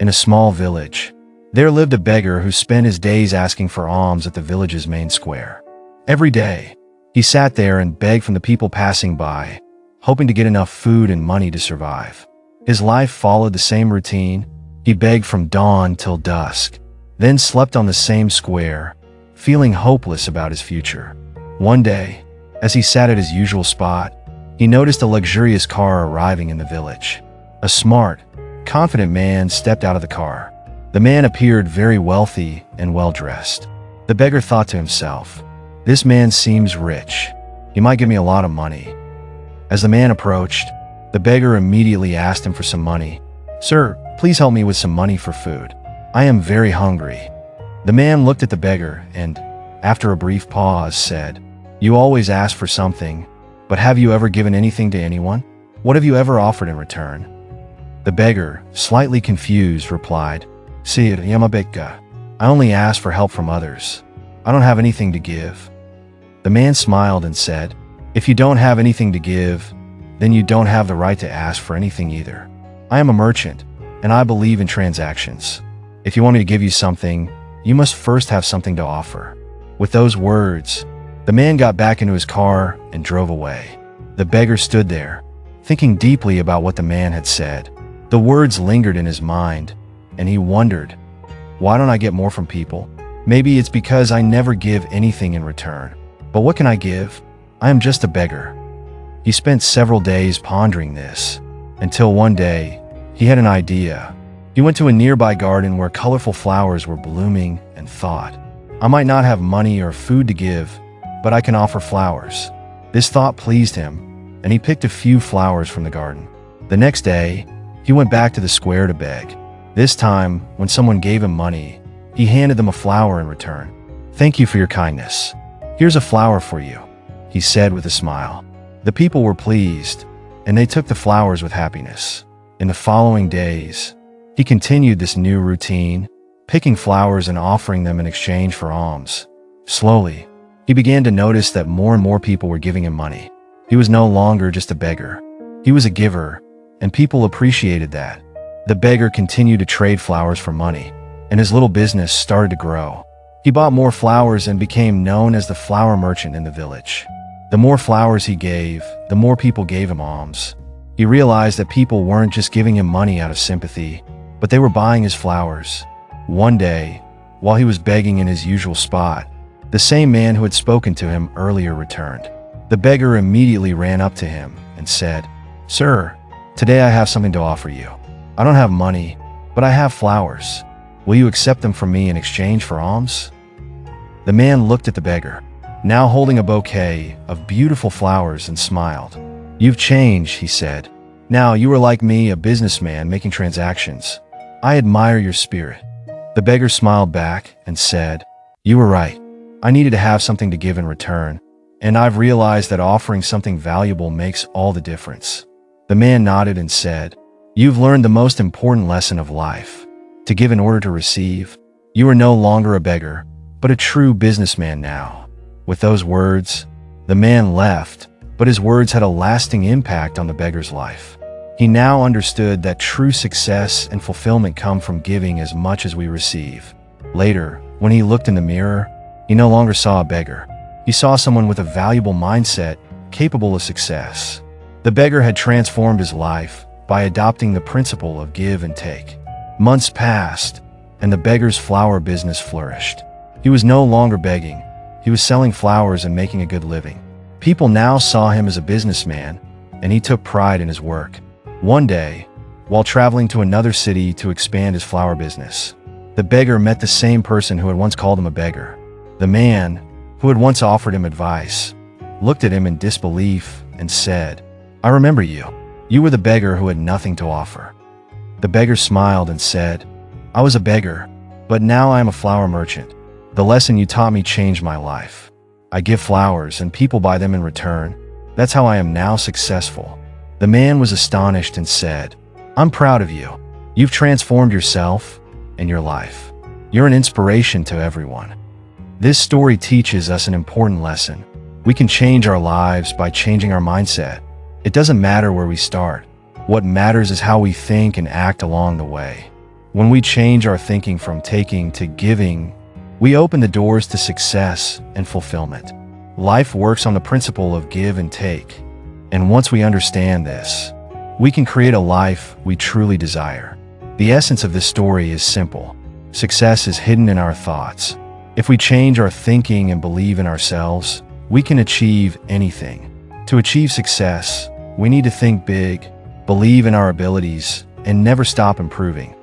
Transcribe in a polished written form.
in a small village. There lived a beggar who spent his days asking for alms at the village's main square. Every day, he sat there and begged from the people passing by, hoping to get enough food and money to survive. His life followed the same routine. He begged from dawn till dusk, then slept on the same square, feeling hopeless about his future. One day, as he sat at his usual spot, he noticed a luxurious car arriving in the village. A smart, confident man stepped out of the car. The man appeared very wealthy and well-dressed. The beggar thought to himself, "This man seems rich. He might give me a lot of money." As the man approached, the beggar immediately asked him for some money. "Sir, please help me with some money for food. I am very hungry." The man looked at the beggar and, after a brief pause, said, "You always ask for something, but have you ever given anything to anyone? What have you ever offered in return?" The beggar, slightly confused, replied, "Sir, I am a beggar. I only ask for help from others. I don't have anything to give." The man smiled and said, "If you don't have anything to give, then you don't have the right to ask for anything either. I am a merchant, and I believe in transactions. If you want me to give you something, you must first have something to offer." With those words, the man got back into his car and drove away. The beggar stood there, thinking deeply about what the man had said. The words lingered in his mind, and he wondered, why don't I get more from people? Maybe it's because I never give anything in return. But what can I give? I am just a beggar. He spent several days pondering this, until one day, he had an idea. He went to a nearby garden where colorful flowers were blooming and thought, "I might not have money or food to give, but I can offer flowers." This thought pleased him, and he picked a few flowers from the garden. The next day, he went back to the square to beg. This time, when someone gave him money, he handed them a flower in return. "Thank you for your kindness. Here's a flower for you," he said with a smile. The people were pleased, and they took the flowers with happiness. In the following days, he continued this new routine, picking flowers and offering them in exchange for alms. Slowly, he began to notice that more and more people were giving him money. He was no longer just a beggar. He was a giver, and people appreciated that. The beggar continued to trade flowers for money, and his little business started to grow. He bought more flowers and became known as the flower merchant in the village. The more flowers he gave, the more people gave him alms. He realized that people weren't just giving him money out of sympathy, but they were buying his flowers. One day, while he was begging in his usual spot, the same man who had spoken to him earlier returned. The beggar immediately ran up to him and said, "Sir, today I have something to offer you. I don't have money, but I have flowers. Will you accept them from me in exchange for alms?" The man looked at the beggar, now holding a bouquet of beautiful flowers, and smiled. "You've changed," he said. "Now you are like me, a businessman making transactions. I admire your spirit." The beggar smiled back and said, "You were right. I needed to have something to give in return, and I've realized that offering something valuable makes all the difference." The man nodded and said, "You've learned the most important lesson of life, to give in order to receive. You are no longer a beggar, but a true businessman now." With those words, the man left, but his words had a lasting impact on the beggar's life. He now understood that true success and fulfillment come from giving as much as we receive. Later, when he looked in the mirror, he no longer saw a beggar. He saw someone with a valuable mindset, capable of success. The beggar had transformed his life by adopting the principle of give and take. Months passed, and the beggar's flower business flourished. He was no longer begging. He was selling flowers and making a good living. People now saw him as a businessman, and he took pride in his work. One day, while traveling to another city to expand his flower business, the beggar met the same person who had once called him a beggar. The man, who had once offered him advice, looked at him in disbelief and said, "I remember you. You were the beggar who had nothing to offer." The beggar smiled and said, "I was a beggar, but now I am a flower merchant. The lesson you taught me changed my life. I give flowers and people buy them in return. That's how I am now successful." The man was astonished and said, "I'm proud of you. You've transformed yourself and your life. You're an inspiration to everyone." This story teaches us an important lesson. We can change our lives by changing our mindset. It doesn't matter where we start. What matters is how we think and act along the way. When we change our thinking from taking to giving, we open the doors to success and fulfillment. Life works on the principle of give and take, and once we understand this, we can create a life we truly desire. The essence of this story is simple. Success is hidden in our thoughts. If we change our thinking and believe in ourselves, we can achieve anything. To achieve success, we need to think big, believe in our abilities, and never stop improving.